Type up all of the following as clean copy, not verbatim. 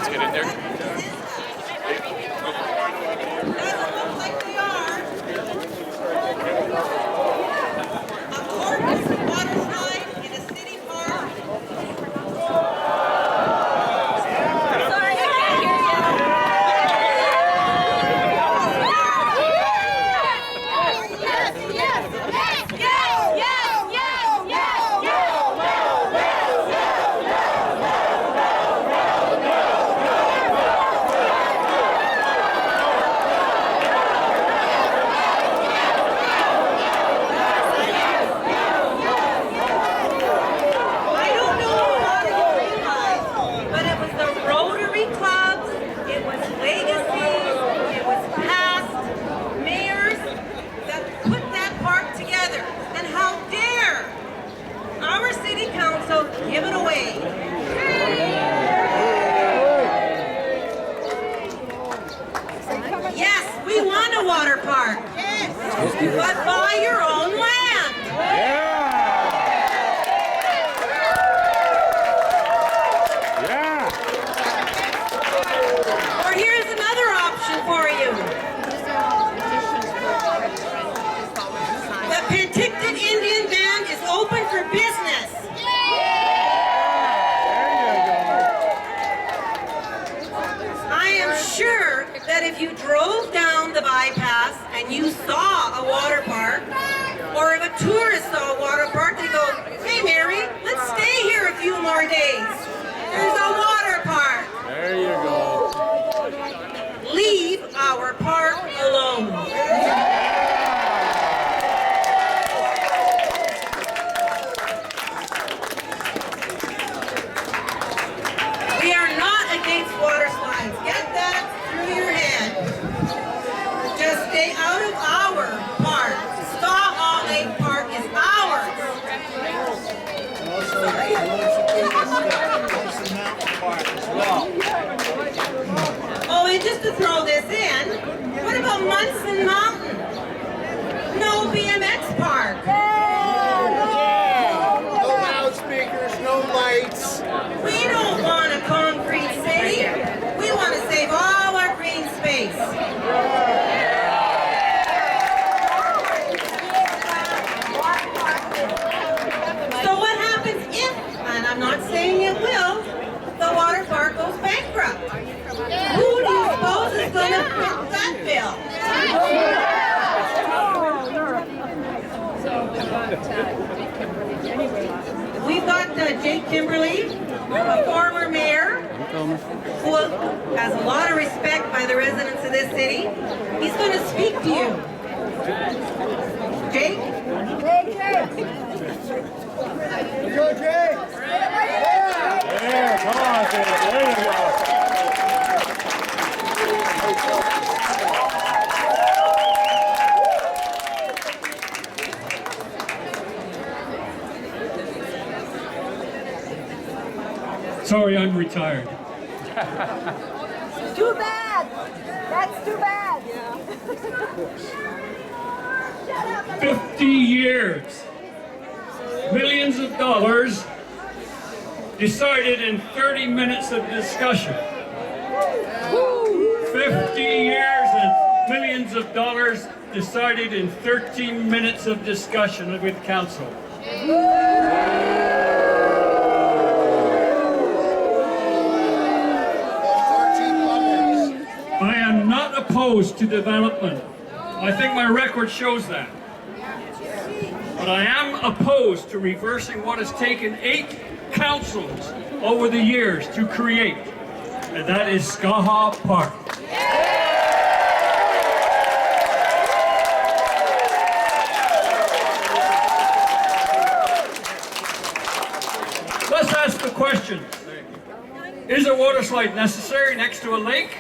Let's get in there. Give it away. Yes, we want a water park. Yes. But buy your own land. Yeah. Or here's another option for you. The Penticton Indian Band is open for business. Sure that if you drove down the bypass and you saw a water park, or if a tourist saw a water park, they go, "Hey Mary, let's stay here a few more days. There's a water park." There you go. Leave our park alone. We are not against water slides. Get that through your head. Just stay out of our park. Skaha Lake Park is ours. Oh, and just to throw this in, what about Munson Mountain? No BMX park. No loudspeakers, no lights. We don't want a concrete city. We want to save all our green space. So what happens if, and I'm not saying it will, the water park goes bankrupt? Who do you suppose is going to fit that bill? We've got Jake Kimberly, a former mayor, who has a lot of respect by the residents of this city. He's going to speak to you. Jake? Go, Jake! Yeah, come on, Jake. There you go. Sorry, I'm retired. Too bad. That's too bad. 50 years. Millions of dollars decided in 30 minutes of discussion. 50 years and millions of dollars decided in 13 minutes of discussion with council. I am not opposed to development. I think my record shows that. But I am opposed to reversing what has taken 8 councils over the years to create, and that is Skaha Park. Let's ask the question. Is a water slide necessary next to a lake?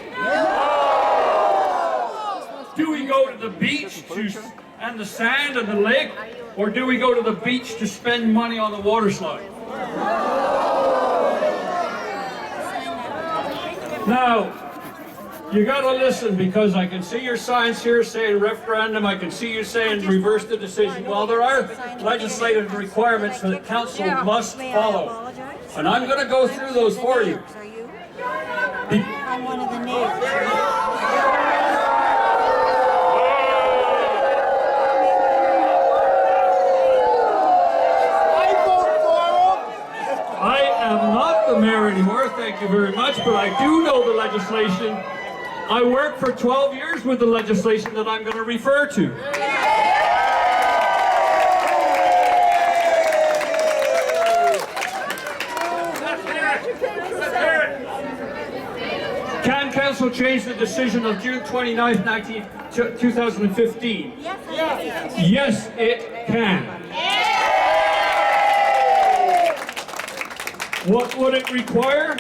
Do we go to the beach and the sand and the lake, or do we go to the beach to spend money on the water slide? Now, you gotta listen, because I can see your signs here saying referendum, I can see you saying reverse the decision. Well, there are legislative requirements that council must follow, and I'm gonna go through those for you. On one of the neighbors. I am not the mayor anymore, thank you very much, but I do know the legislation. I worked for 12 years with the legislation that I'm going to refer to. Can council change the decision of June 29th, 2015? Yes, it can. What would it require?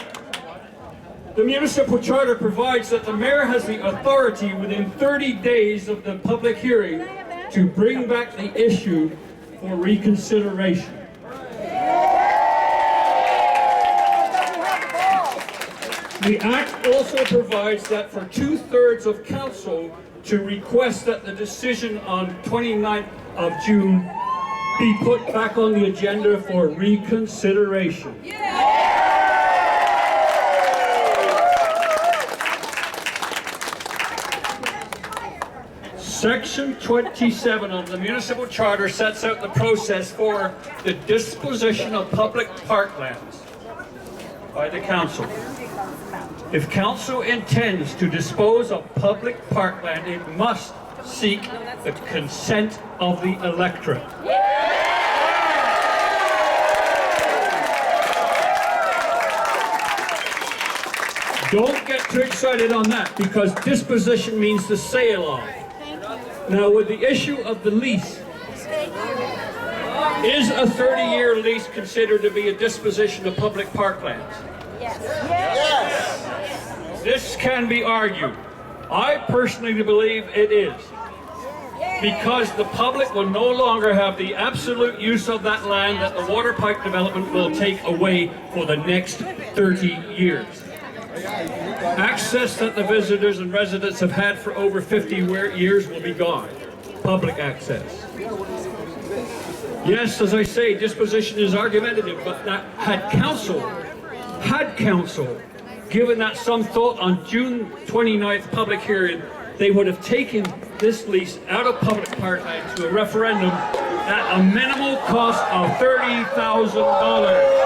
The municipal charter provides that the mayor has the authority within 30 days of the public hearing to bring back the issue for reconsideration. The Act also provides that for 2/3 of council to request that the decision on 29th of June be put back on the agenda for reconsideration. Section 27 of the municipal charter sets out the process for the disposition of public parklands by the council. If council intends to dispose of public parkland, it must seek the consent of the electorate. Don't get too excited on that, because disposition means the sale of. Now, with the issue of the lease, is a 30-year lease considered to be a disposition of public parklands? Yes. This can be argued. I personally believe it is, because the public will no longer have the absolute use of that land that the water pipe development will take away for the next 30 years. Access that the visitors and residents have had for over 50 years will be gone. Public access. Yes, as I say, disposition is argumentative, but that had council given that some thought on June 29th public hearing, they would have taken this lease out of public parkland to a referendum at a minimal cost of $30,000.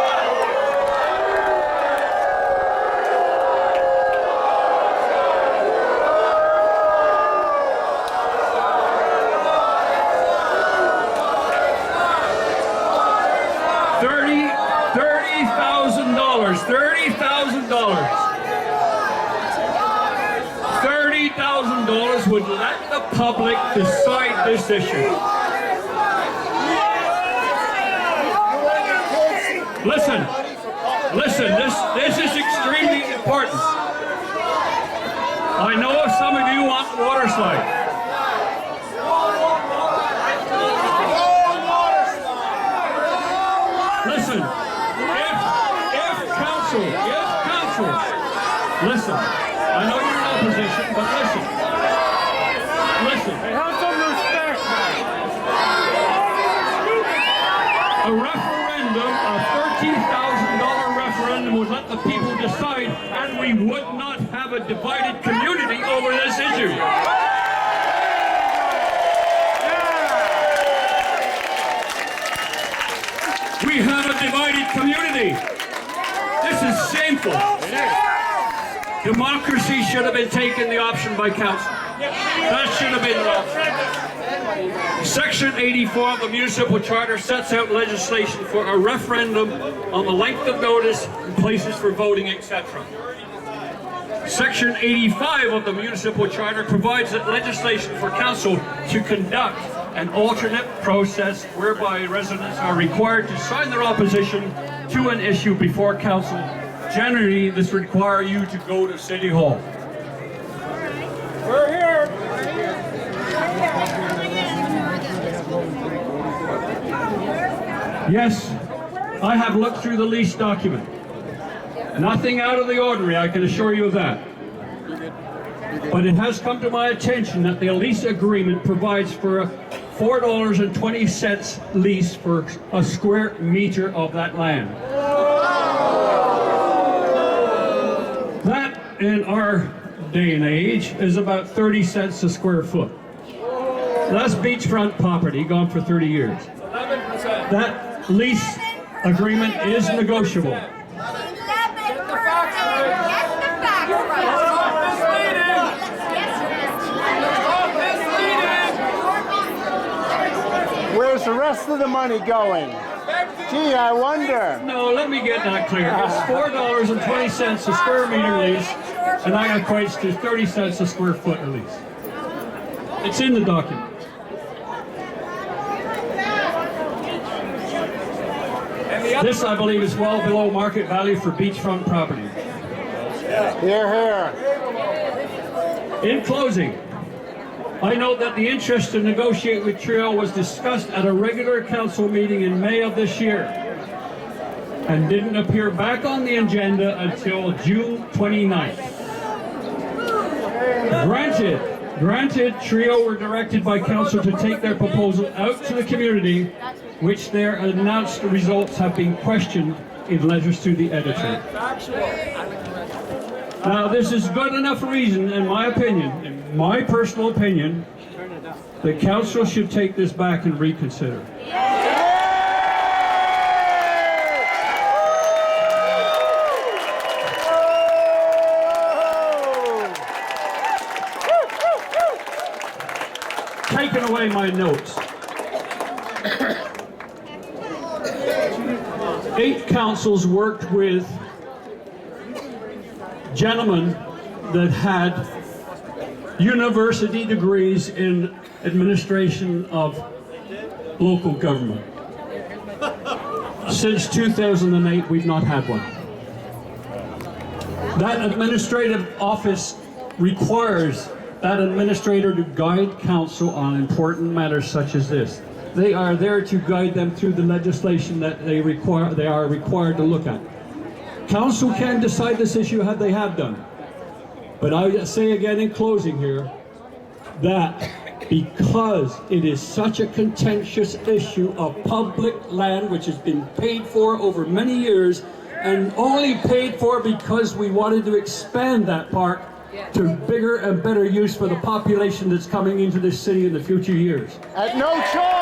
$30,000 would let the public decide this issue. Listen, this is extremely important. I know some of you want water slide. Listen, if council, listen, I know you're in opposition, but listen. Have some respect, man. A referendum, a $13,000 referendum would let the people decide, and we would not have a divided community over this issue. We have a divided community. This is shameful. Democracy should have been taken the option by council. That should have been the option. Section 84 of the municipal charter sets out legislation for a referendum on the length of notice and places for voting, etc. Section 85 of the municipal charter provides that legislation for council to conduct an alternate process whereby residents are required to sign their opposition to an issue before council. Generally, this requires you to go to City Hall. We're here. Yes, I have looked through the lease document. Nothing out of the ordinary, I can assure you of that. But it has come to my attention that the lease agreement provides for a $4.20 lease for a square meter of that land. That in our day and age is about 30 cents a square foot. That's beachfront property gone for 30 years. That lease agreement is negotiable. Where's the rest of the money going? Gee, I wonder. No, let me get that clear. It's $4.20 a square meter lease, and that equates to 30 cents a square foot a lease. It's in the document. This, I believe, is well below market value for beachfront property. Here, here. In closing, I note that the interest to negotiate with Trio was discussed at a regular council meeting in May of this year and didn't appear back on the agenda until June 29th. Granted, Trio were directed by council to take their proposal out to the community, which their announced results have been questioned in letters to the editor. Now, this is good enough reason, in my opinion, in my personal opinion, that council should take this back and reconsider. Taking away my notes. 8 councils worked with gentlemen that had university degrees in administration of local government. Since 2008, we've not had one. That administrative office requires that administrator to guide council on important matters such as this. They are there to guide them through the legislation that they are required to look at. Council can decide this issue, they have done. But I say again in closing here, that because it is such a contentious issue of public land which has been paid for over many years and only paid for because we wanted to expand that park to bigger and better use for the population that's coming into this city in the future years. At no charge.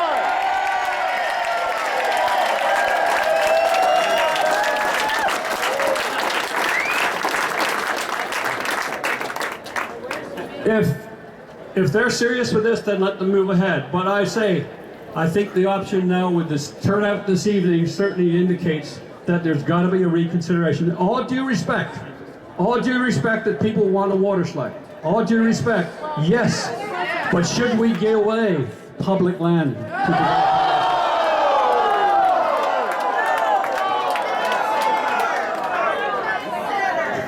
If they're serious with this, then let them move ahead. But I think the option now with this turnout this evening certainly indicates that there's got to be a reconsideration. All due respect that people want a water slide. All due respect, yes. But should we give away public land to develop?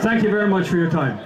Thank you very much for your time.